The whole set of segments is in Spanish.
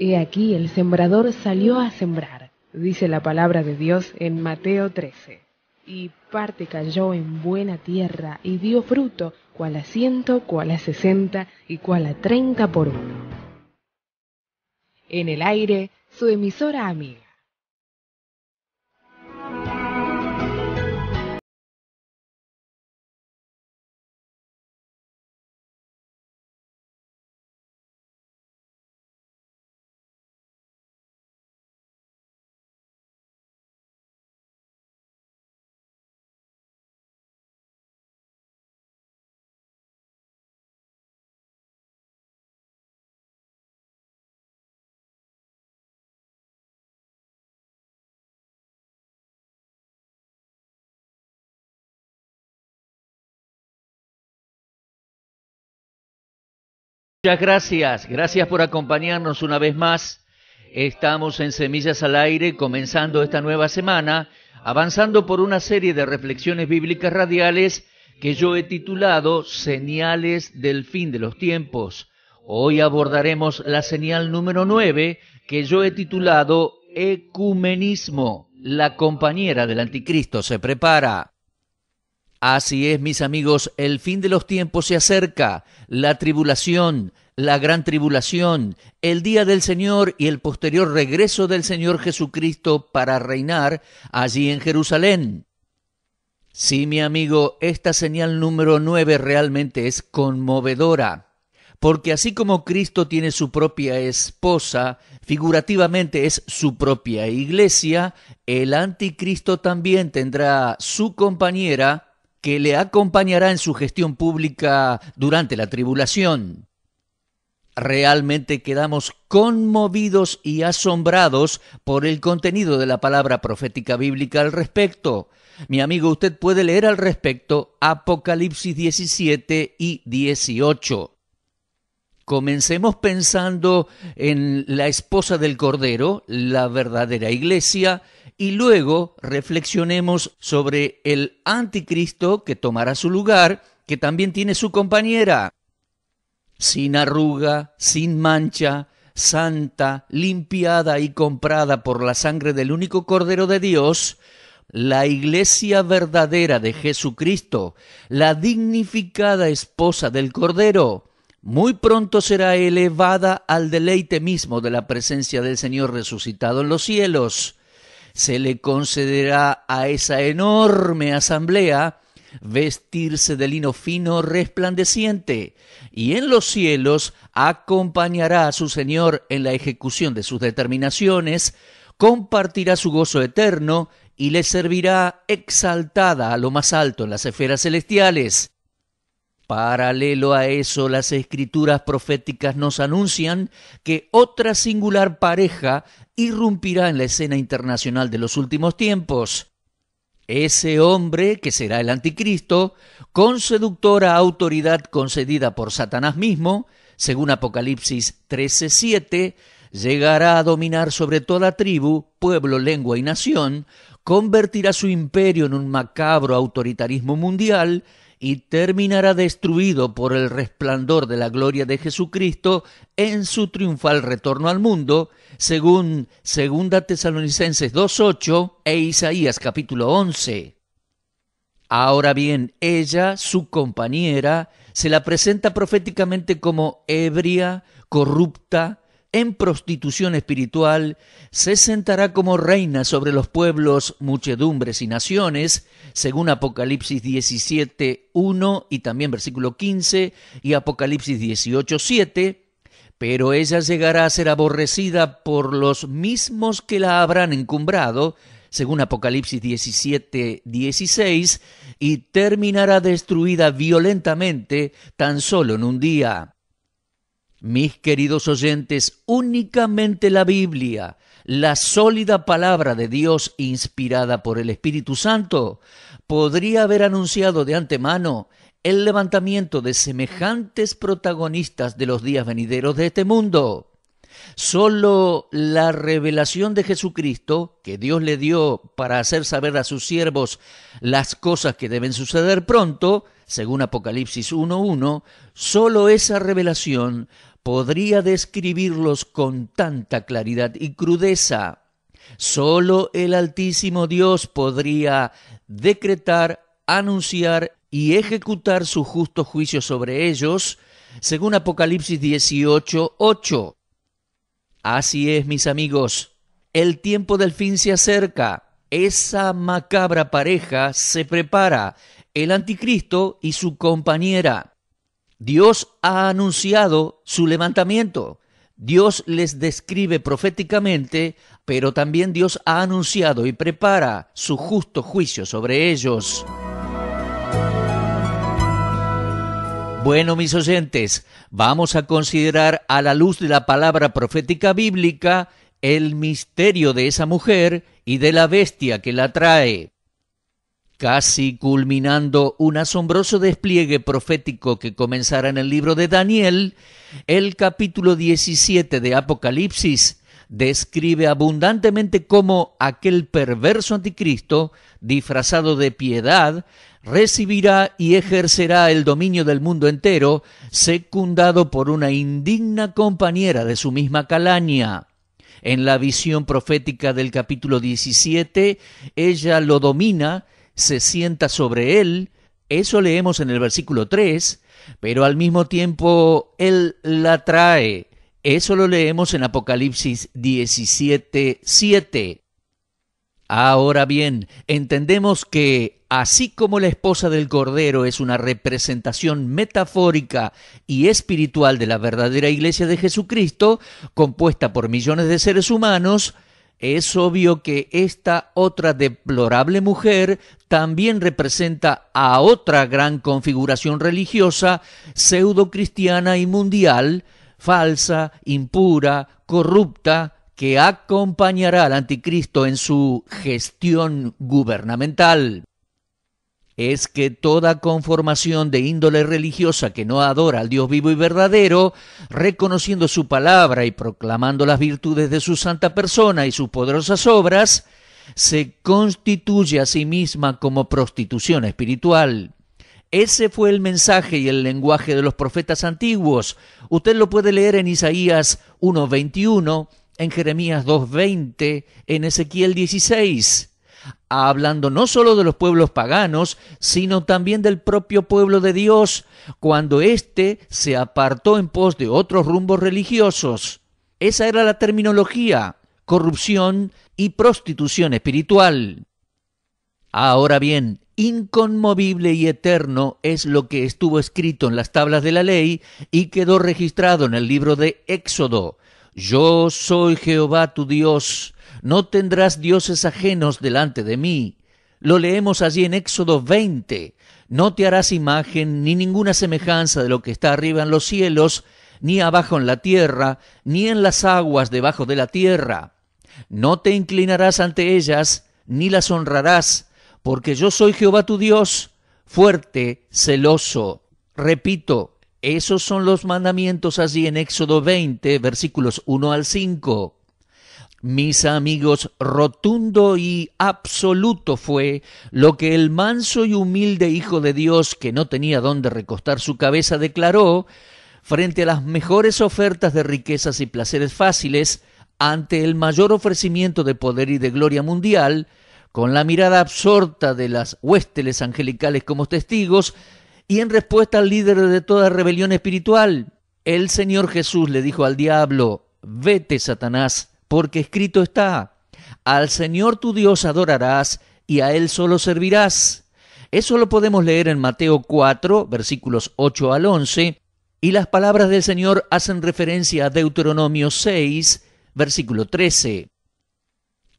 He aquí el sembrador salió a sembrar, dice la palabra de Dios en Mateo 13. Y parte cayó en buena tierra y dio fruto, cual a 100, cual a 60 y cual a 30 por uno. En el aire, su emisora amiga. Muchas gracias, gracias por acompañarnos una vez más. Estamos en Semillas al Aire, comenzando esta nueva semana, avanzando por una serie de reflexiones bíblicas radiales que yo he titulado Señales del Fin de los Tiempos. Hoy abordaremos la señal número 9, que yo he titulado Ecumenismo. La compañera del anticristo se prepara. Así es, mis amigos, el fin de los tiempos se acerca, la tribulación, la gran tribulación, el día del Señor y el posterior regreso del Señor Jesucristo para reinar allí en Jerusalén. Sí, mi amigo, esta señal número 9 realmente es conmovedora, porque así como Cristo tiene su propia esposa, figurativamente es su propia iglesia, el anticristo también tendrá su compañera, que le acompañará en su gestión pública durante la tribulación. Realmente quedamos conmovidos y asombrados por el contenido de la palabra profética bíblica al respecto. Mi amigo, usted puede leer al respecto Apocalipsis 17 y 18. Comencemos pensando en la esposa del Cordero, la verdadera iglesia, y luego reflexionemos sobre el anticristo que tomará su lugar, que también tiene su compañera. Sin arruga, sin mancha, santa, limpiada y comprada por la sangre del único Cordero de Dios, la iglesia verdadera de Jesucristo, la dignificada esposa del Cordero, muy pronto será elevada al deleite mismo de la presencia del Señor resucitado en los cielos. Se le concederá a esa enorme asamblea vestirse de lino fino resplandeciente, y en los cielos acompañará a su Señor en la ejecución de sus determinaciones, compartirá su gozo eterno y le servirá exaltada a lo más alto en las esferas celestiales. Paralelo a eso, las escrituras proféticas nos anuncian que otra singular pareja irrumpirá en la escena internacional de los últimos tiempos. Ese hombre, que será el anticristo, con seductora autoridad concedida por Satanás mismo, según Apocalipsis 13:7, llegará a dominar sobre toda tribu, pueblo, lengua y nación, convertirá su imperio en un macabro autoritarismo mundial y terminará destruido por el resplandor de la gloria de Jesucristo en su triunfal retorno al mundo, según 2 Tesalonicenses 2:8 e Isaías capítulo 11. Ahora bien, ella, su compañera, se la presenta proféticamente como ebria, corrupta, en prostitución espiritual, se sentará como reina sobre los pueblos, muchedumbres y naciones, según Apocalipsis 17:1 y también versículo 15 y Apocalipsis 18:7, pero ella llegará a ser aborrecida por los mismos que la habrán encumbrado, según Apocalipsis 17:16, y terminará destruida violentamente tan solo en un día. Mis queridos oyentes, únicamente la Biblia, la sólida palabra de Dios inspirada por el Espíritu Santo, podría haber anunciado de antemano el levantamiento de semejantes protagonistas de los días venideros de este mundo. Solo la revelación de Jesucristo, que Dios le dio para hacer saber a sus siervos las cosas que deben suceder pronto, según Apocalipsis 1:1, solo esa revelación podría describirlos con tanta claridad y crudeza. Solo el Altísimo Dios podría decretar, anunciar y ejecutar su justo juicio sobre ellos, según Apocalipsis 18:8. Así es, mis amigos, el tiempo del fin se acerca. Esa macabra pareja se prepara, el anticristo y su compañera. Dios ha anunciado su levantamiento. Dios les describe proféticamente, pero también Dios ha anunciado y prepara su justo juicio sobre ellos. Bueno, mis oyentes, vamos a considerar a la luz de la palabra profética bíblica el misterio de esa mujer y de la bestia que la trae. Casi culminando un asombroso despliegue profético que comenzará en el libro de Daniel, el capítulo 17 de Apocalipsis describe abundantemente cómo aquel perverso anticristo, disfrazado de piedad, recibirá y ejercerá el dominio del mundo entero, secundado por una indigna compañera de su misma calaña. En la visión profética del capítulo 17, ella lo domina, se sienta sobre él, eso leemos en el versículo 3, pero al mismo tiempo él la trae, eso lo leemos en Apocalipsis 17:7. Ahora bien, entendemos que así como la esposa del Cordero es una representación metafórica y espiritual de la verdadera Iglesia de Jesucristo, compuesta por millones de seres humanos, es obvio que esta otra deplorable mujer también representa a otra gran configuración religiosa, pseudo-cristiana y mundial, falsa, impura, corrupta, que acompañará al anticristo en su gestión gubernamental. Es que toda conformación de índole religiosa que no adora al Dios vivo y verdadero, reconociendo su palabra y proclamando las virtudes de su santa persona y sus poderosas obras, se constituye a sí misma como prostitución espiritual. Ese fue el mensaje y el lenguaje de los profetas antiguos. Usted lo puede leer en Isaías 1:21, en Jeremías 2:20, en Ezequiel 16. Hablando no solo de los pueblos paganos, sino también del propio pueblo de Dios, cuando éste se apartó en pos de otros rumbos religiosos. Esa era la terminología, corrupción y prostitución espiritual. Ahora bien, inconmovible y eterno es lo que estuvo escrito en las tablas de la ley y quedó registrado en el libro de Éxodo. Yo soy Jehová tu Dios, no tendrás dioses ajenos delante de mí. Lo leemos allí en Éxodo 20. No te harás imagen ni ninguna semejanza de lo que está arriba en los cielos, ni abajo en la tierra, ni en las aguas debajo de la tierra. No te inclinarás ante ellas, ni las honrarás, porque yo soy Jehová tu Dios, fuerte, celoso. Repito, esos son los mandamientos allí en Éxodo 20, versículos 1 al 5. Mis amigos, rotundo y absoluto fue lo que el manso y humilde Hijo de Dios, que no tenía dónde recostar su cabeza, declaró frente a las mejores ofertas de riquezas y placeres fáciles, ante el mayor ofrecimiento de poder y de gloria mundial, con la mirada absorta de las huéspedes angelicales como testigos, y en respuesta al líder de toda rebelión espiritual, el Señor Jesús le dijo al diablo: vete, Satanás, porque escrito está, al Señor tu Dios adorarás y a Él solo servirás. Eso lo podemos leer en Mateo 4, versículos 8 al 11, y las palabras del Señor hacen referencia a Deuteronomio 6, versículo 13.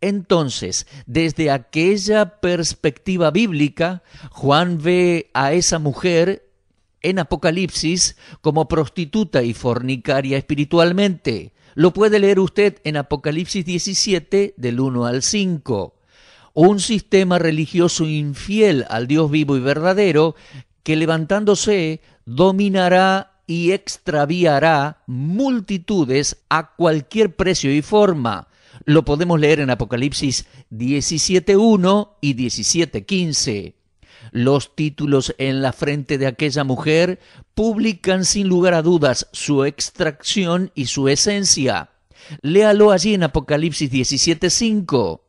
Entonces, desde aquella perspectiva bíblica, Juan ve a esa mujer en Apocalipsis como prostituta y fornicaria espiritualmente. Lo puede leer usted en Apocalipsis 17, del 1 al 5. Un sistema religioso infiel al Dios vivo y verdadero que levantándose dominará y extraviará multitudes a cualquier precio y forma. Lo podemos leer en Apocalipsis 17:1 y 17:15. Los títulos en la frente de aquella mujer publican sin lugar a dudas su extracción y su esencia. Léalo allí en Apocalipsis 17:5.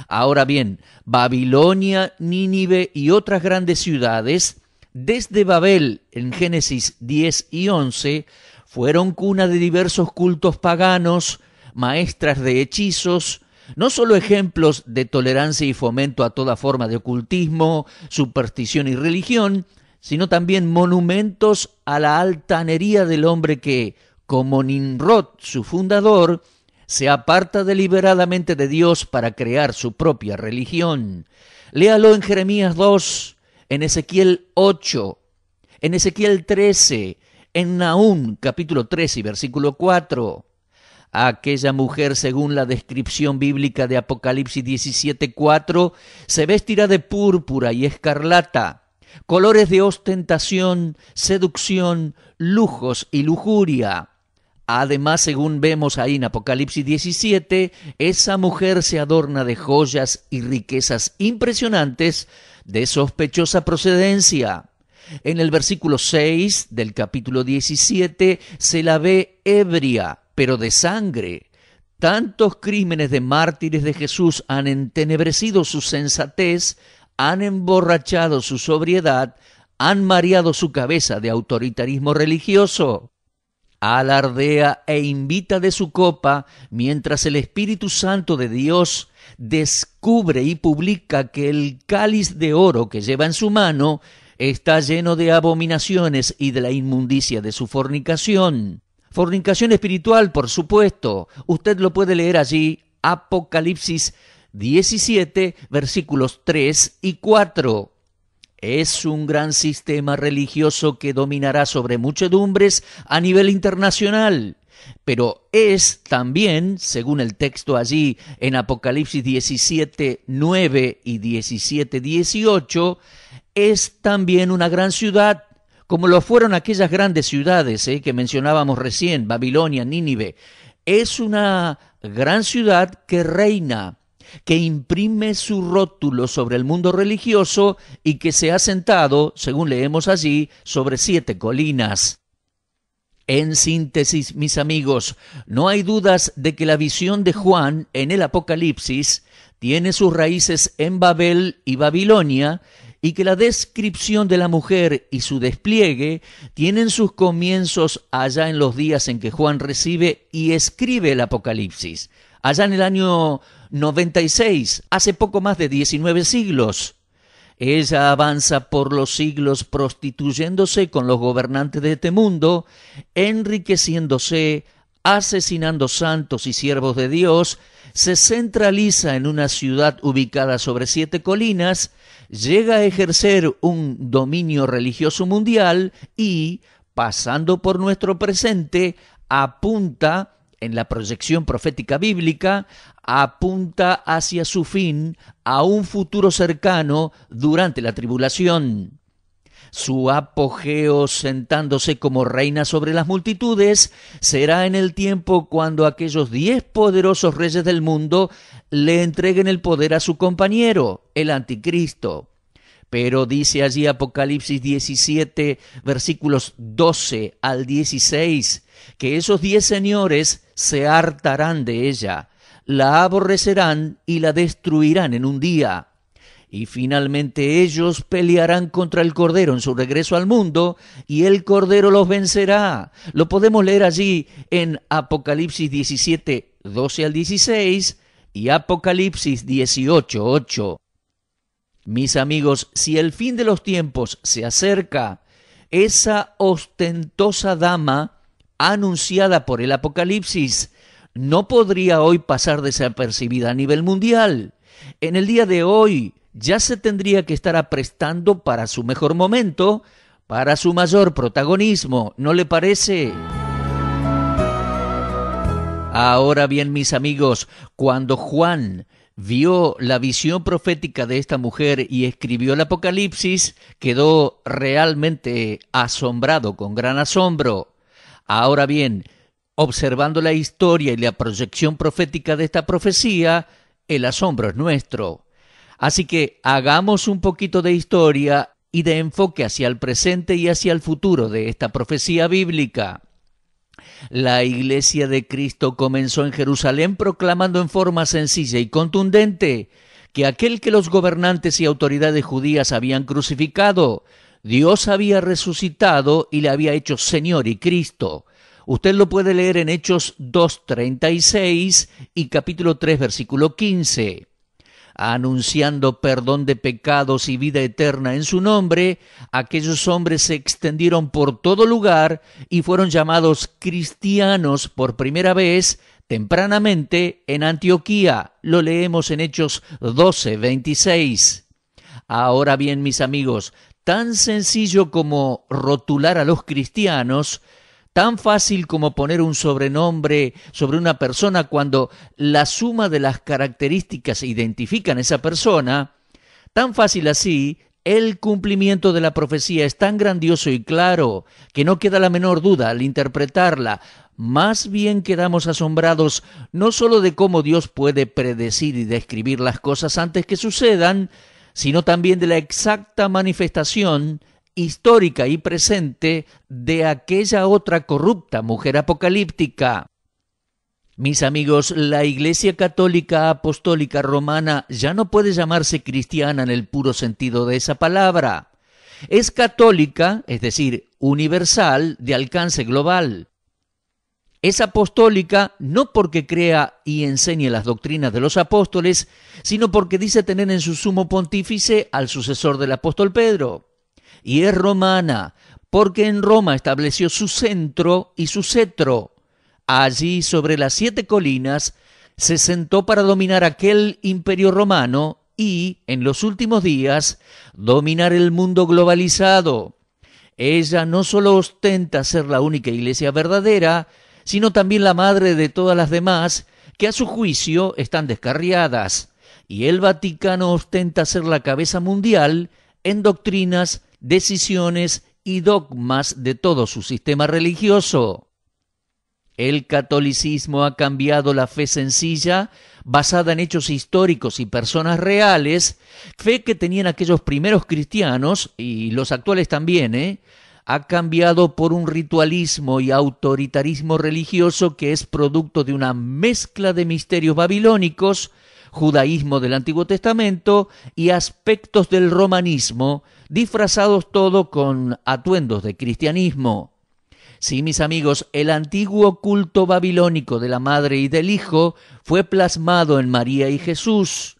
Ahora bien, Babilonia, Nínive y otras grandes ciudades, desde Babel en Génesis 10 y 11, fueron cuna de diversos cultos paganos, maestras de hechizos, no solo ejemplos de tolerancia y fomento a toda forma de ocultismo, superstición y religión, sino también monumentos a la altanería del hombre que, como Nimrod, su fundador, se aparta deliberadamente de Dios para crear su propia religión. Léalo en Jeremías 2, en Ezequiel 8, en Ezequiel 13, en Nahum capítulo 13 y versículo 4. Aquella mujer, según la descripción bíblica de Apocalipsis 17:4, se vestirá de púrpura y escarlata, colores de ostentación, seducción, lujos y lujuria. Además, según vemos ahí en Apocalipsis 17, esa mujer se adorna de joyas y riquezas impresionantes de sospechosa procedencia. En el versículo 6 del capítulo 17 se la ve ebria, pero de sangre. Tantos crímenes de mártires de Jesús han entenebrecido su sensatez, han emborrachado su sobriedad, han mareado su cabeza de autoritarismo religioso. Alardea e invita de su copa, mientras el Espíritu Santo de Dios descubre y publica que el cáliz de oro que lleva en su mano está lleno de abominaciones y de la inmundicia de su fornicación. Fornicación espiritual, por supuesto. Usted lo puede leer allí, Apocalipsis 17, versículos 3 y 4. Es un gran sistema religioso que dominará sobre muchedumbres a nivel internacional, pero es también, según el texto allí en Apocalipsis 17, 9 y 17, 18, es también una gran ciudad, como lo fueron aquellas grandes ciudades que mencionábamos recién, Babilonia, Nínive. Es una gran ciudad que reina, que imprime su rótulo sobre el mundo religioso y que se ha sentado, según leemos allí, sobre 7 colinas. En síntesis, mis amigos, no hay dudas de que la visión de Juan en el Apocalipsis tiene sus raíces en Babel y Babilonia, y que la descripción de la mujer y su despliegue tienen sus comienzos allá en los días en que Juan recibe y escribe el Apocalipsis, allá en el año 96, hace poco más de 19 siglos. Ella avanza por los siglos prostituyéndose con los gobernantes de este mundo, enriqueciéndose, asesinando santos y siervos de Dios, se centraliza en una ciudad ubicada sobre 7 colinas, llega a ejercer un dominio religioso mundial y, pasando por nuestro presente, apunta, en la proyección profética bíblica, apunta hacia su fin, a un futuro cercano durante la tribulación. Su apogeo, sentándose como reina sobre las multitudes, será en el tiempo cuando aquellos 10 poderosos reyes del mundo le entreguen el poder a su compañero, el anticristo. Pero dice allí Apocalipsis 17, versículos 12 al 16, que esos 10 señores se hartarán de ella, la aborrecerán y la destruirán en un día. Y finalmente ellos pelearán contra el Cordero en su regreso al mundo, y el Cordero los vencerá. Lo podemos leer allí en Apocalipsis 17, 12 al 16 y Apocalipsis 18, 8. Mis amigos, si el fin de los tiempos se acerca, esa ostentosa dama anunciada por el Apocalipsis no podría hoy pasar desapercibida a nivel mundial. En el día de hoy ya se tendría que estar aprestando para su mejor momento, para su mayor protagonismo, ¿no le parece? Ahora bien, mis amigos, cuando Juan vio la visión profética de esta mujer y escribió el Apocalipsis, quedó realmente asombrado, con gran asombro. Ahora bien, observando la historia y la proyección profética de esta profecía, el asombro es nuestro. Así que hagamos un poquito de historia y de enfoque hacia el presente y hacia el futuro de esta profecía bíblica. La Iglesia de Cristo comenzó en Jerusalén proclamando en forma sencilla y contundente que aquel que los gobernantes y autoridades judías habían crucificado, Dios había resucitado y le había hecho Señor y Cristo. Usted lo puede leer en Hechos 2:36 y capítulo 3, versículo 15. Anunciando perdón de pecados y vida eterna en su nombre, aquellos hombres se extendieron por todo lugar y fueron llamados cristianos por primera vez tempranamente en Antioquía. Lo leemos en Hechos 12:26. Ahora bien, mis amigos, tan sencillo como rotular a los cristianos, tan fácil como poner un sobrenombre sobre una persona cuando la suma de las características identifican a esa persona, tan fácil así, el cumplimiento de la profecía es tan grandioso y claro que no queda la menor duda al interpretarla. Más bien quedamos asombrados no solo de cómo Dios puede predecir y describir las cosas antes que sucedan, sino también de la exacta manifestación histórica y presente de aquella otra corrupta mujer apocalíptica. Mis amigos, la Iglesia Católica Apostólica Romana ya no puede llamarse cristiana en el puro sentido de esa palabra. Es católica, es decir, universal, de alcance global. Es apostólica no porque crea y enseñe las doctrinas de los apóstoles, sino porque dice tener en su sumo pontífice al sucesor del apóstol Pedro. Y es romana, porque en Roma estableció su centro y su cetro. Allí, sobre las 7 colinas, se sentó para dominar aquel imperio romano y, en los últimos días, dominar el mundo globalizado. Ella no solo ostenta ser la única iglesia verdadera, sino también la madre de todas las demás, que a su juicio están descarriadas. Y el Vaticano ostenta ser la cabeza mundial en doctrinas, decisiones y dogmas de todo su sistema religioso. El catolicismo ha cambiado la fe sencilla, basada en hechos históricos y personas reales, fe que tenían aquellos primeros cristianos, y los actuales también, ha cambiado por un ritualismo y autoritarismo religioso que es producto de una mezcla de misterios babilónicos, judaísmo del Antiguo Testamento y aspectos del romanismo, disfrazados todo con atuendos de cristianismo. Sí, mis amigos, el antiguo culto babilónico de la Madre y del Hijo fue plasmado en María y Jesús.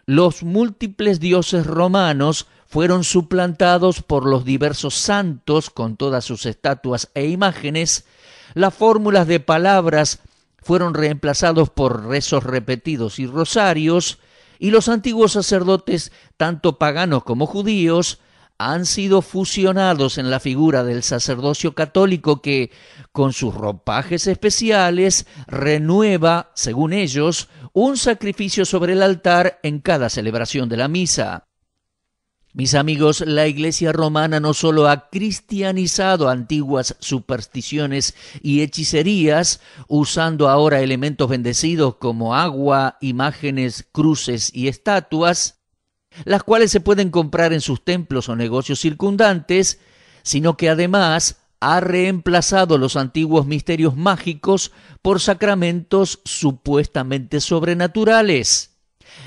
Los múltiples dioses romanos fueron suplantados por los diversos santos con todas sus estatuas e imágenes. Las fórmulas de palabras fueron reemplazados por rezos repetidos y rosarios, y los antiguos sacerdotes, tanto paganos como judíos, han sido fusionados en la figura del sacerdocio católico que, con sus ropajes especiales, renueva, según ellos, un sacrificio sobre el altar en cada celebración de la misa. Mis amigos, la Iglesia romana no solo ha cristianizado antiguas supersticiones y hechicerías, usando ahora elementos bendecidos como agua, imágenes, cruces y estatuas, las cuales se pueden comprar en sus templos o negocios circundantes, sino que además ha reemplazado los antiguos misterios mágicos por sacramentos supuestamente sobrenaturales.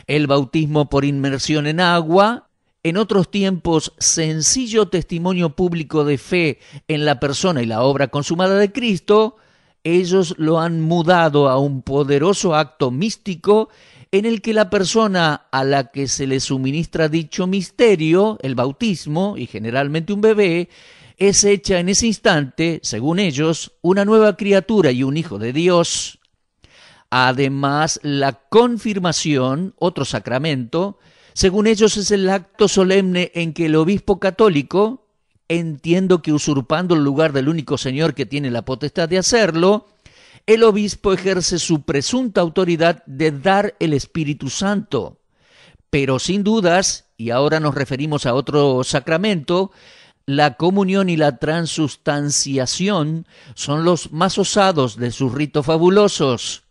El bautismo por inmersión en agua, en otros tiempos sencillo testimonio público de fe en la persona y la obra consumada de Cristo, ellos lo han mudado a un poderoso acto místico en el que la persona a la que se le suministra dicho misterio, el bautismo, y generalmente un bebé, es hecha en ese instante, según ellos, una nueva criatura y un hijo de Dios. Además, la confirmación, otro sacramento, según ellos es el acto solemne en que el obispo católico, entiendo que usurpando el lugar del único Señor que tiene la potestad de hacerlo, El obispo ejerce su presunta autoridad de dar el Espíritu Santo. Pero sin dudas, y ahora nos referimos a otro sacramento, la comunión y la transustanciación son los más osados de sus ritos fabulosos.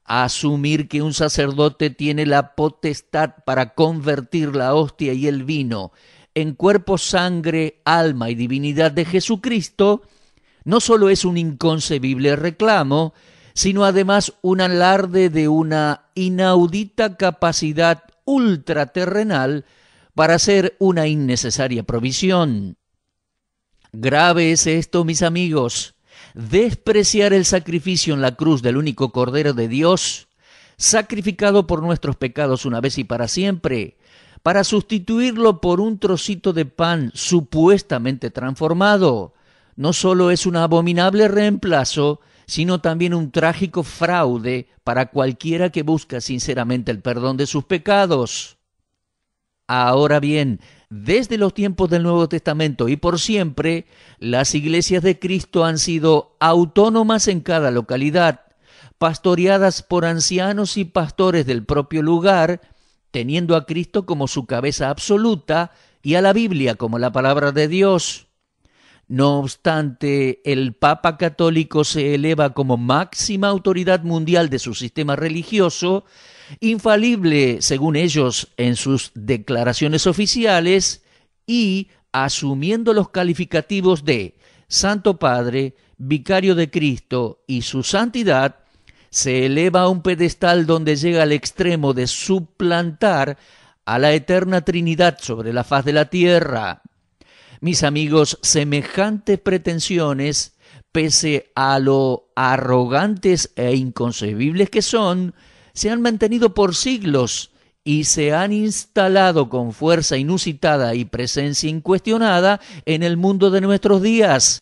Asumir que un sacerdote tiene la potestad para convertir la hostia y el vino en cuerpo, sangre, alma y divinidad de Jesucristo no solo es un inconcebible reclamo, sino además un alarde de una inaudita capacidad ultraterrenal para hacer una innecesaria provisión. Grave es esto, mis amigos, despreciar el sacrificio en la cruz del único Cordero de Dios, sacrificado por nuestros pecados una vez y para siempre, para sustituirlo por un trocito de pan supuestamente transformado. No solo es un abominable reemplazo, sino también un trágico fraude para cualquiera que busca sinceramente el perdón de sus pecados. Ahora bien, desde los tiempos del Nuevo Testamento y por siempre, las iglesias de Cristo han sido autónomas en cada localidad, pastoreadas por ancianos y pastores del propio lugar, teniendo a Cristo como su cabeza absoluta y a la Biblia como la palabra de Dios. No obstante, el Papa Católico se eleva como máxima autoridad mundial de su sistema religioso, infalible, según ellos, en sus declaraciones oficiales y asumiendo los calificativos de Santo Padre, Vicario de Cristo y su santidad, se eleva a un pedestal donde llega al extremo de suplantar a la eterna Trinidad sobre la faz de la tierra. Mis amigos, semejantes pretensiones, pese a lo arrogantes e inconcebibles que son, se han mantenido por siglos y se han instalado con fuerza inusitada y presencia incuestionada en el mundo de nuestros días.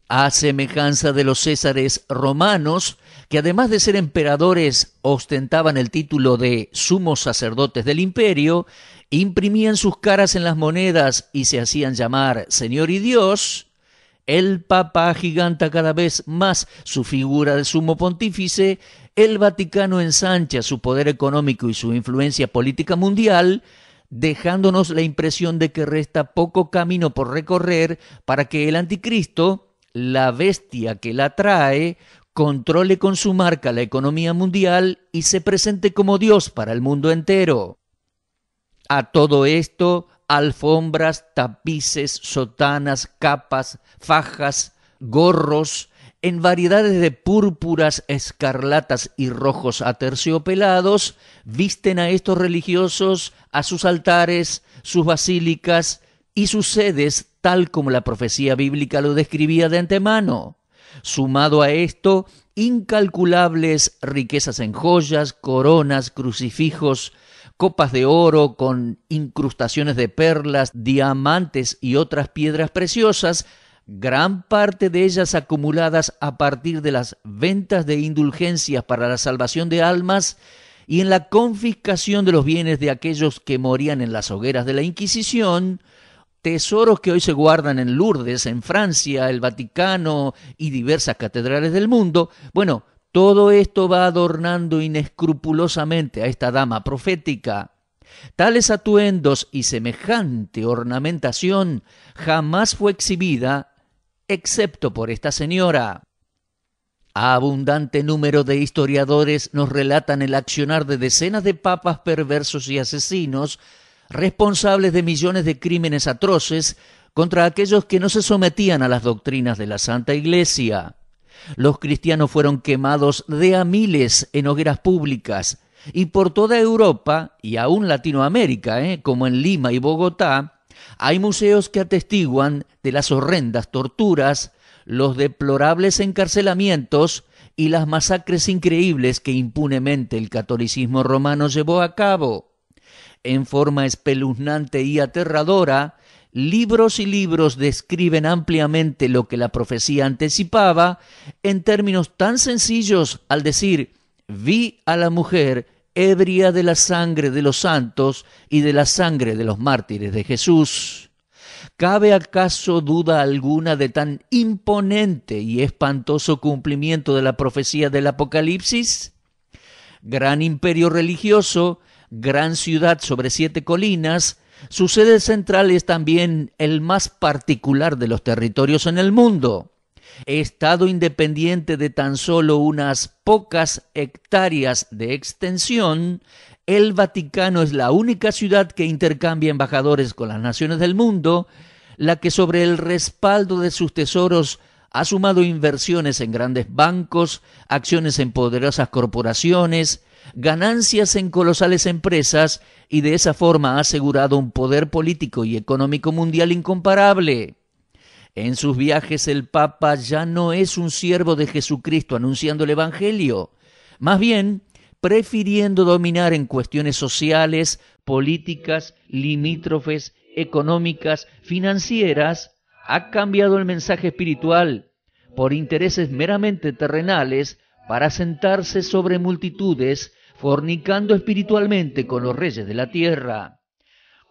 A semejanza de los césares romanos, que además de ser emperadores ostentaban el título de sumos sacerdotes del imperio, imprimían sus caras en las monedas y se hacían llamar Señor y Dios, el Papa agiganta cada vez más su figura de sumo pontífice, el Vaticano ensancha su poder económico y su influencia política mundial, dejándonos la impresión de que resta poco camino por recorrer para que el anticristo, la bestia que la trae, controle con su marca la economía mundial y se presente como Dios para el mundo entero. A todo esto, alfombras, tapices, sotanas, capas, fajas, gorros, en variedades de púrpuras, escarlatas y rojos aterciopelados, visten a estos religiosos a sus altares, sus basílicas y sus sedes, tal como la profecía bíblica lo describía de antemano. Sumado a esto, incalculables riquezas en joyas, coronas, crucifijos, copas de oro con incrustaciones de perlas, diamantes y otras piedras preciosas, gran parte de ellas acumuladas a partir de las ventas de indulgencias para la salvación de almas y en la confiscación de los bienes de aquellos que morían en las hogueras de la Inquisición, tesoros que hoy se guardan en Lourdes, en Francia, el Vaticano y diversas catedrales del mundo. Bueno, todo esto va adornando inescrupulosamente a esta dama profética. Tales atuendos y semejante ornamentación jamás fue exhibida, excepto por esta señora. Abundante número de historiadores nos relatan el accionar de decenas de papas perversos y asesinos, responsables de millones de crímenes atroces contra aquellos que no se sometían a las doctrinas de la Santa Iglesia. Los cristianos fueron quemados de a miles en hogueras públicas, y por toda Europa y aún Latinoamérica, como en Lima y Bogotá, hay museos que atestiguan de las horrendas torturas, los deplorables encarcelamientos y las masacres increíbles que impunemente el catolicismo romano llevó a cabo. En forma espeluznante y aterradora, libros y libros describen ampliamente lo que la profecía anticipaba en términos tan sencillos al decir: vi a la mujer ebria de la sangre de los santos y de la sangre de los mártires de Jesús. ¿Cabe acaso duda alguna de tan imponente y espantoso cumplimiento de la profecía del Apocalipsis? Gran imperio religioso, gran ciudad sobre 7 colinas, su sede central es también el más particular de los territorios en el mundo. Estado independiente de tan solo unas pocas hectáreas de extensión, el Vaticano es la única ciudad que intercambia embajadores con las naciones del mundo, la que sobre el respaldo de sus tesoros ha sumado inversiones en grandes bancos, acciones en poderosas corporaciones, ganancias en colosales empresas y de esa forma ha asegurado un poder político y económico mundial incomparable. En sus viajes el Papa ya no es un siervo de Jesucristo anunciando el Evangelio, más bien prefiriendo dominar en cuestiones sociales, políticas, limítrofes, económicas, financieras, ha cambiado el mensaje espiritual por intereses meramente terrenales para sentarse sobre multitudes, fornicando espiritualmente con los reyes de la tierra.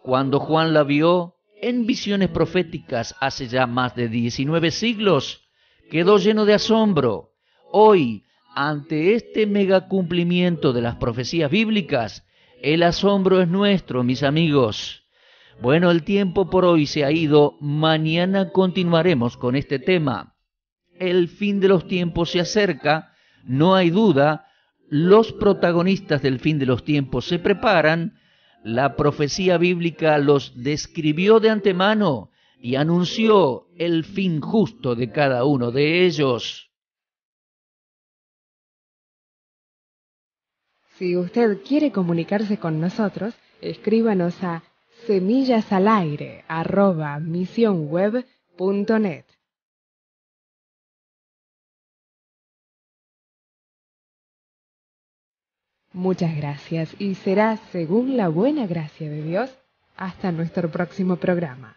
Cuando Juan la vio en visiones proféticas hace ya más de 19 siglos, quedó lleno de asombro. Hoy, ante este megacumplimiento de las profecías bíblicas, el asombro es nuestro, mis amigos. Bueno, el tiempo por hoy se ha ido, mañana continuaremos con este tema. El fin de los tiempos se acerca, no hay duda, los protagonistas del fin de los tiempos se preparan, la profecía bíblica los describió de antemano y anunció el fin justo de cada uno de ellos. Si usted quiere comunicarse con nosotros, escríbanos a semillasalaire@misionweb.net. Muchas gracias y será, según la buena gracia de Dios, hasta nuestro próximo programa.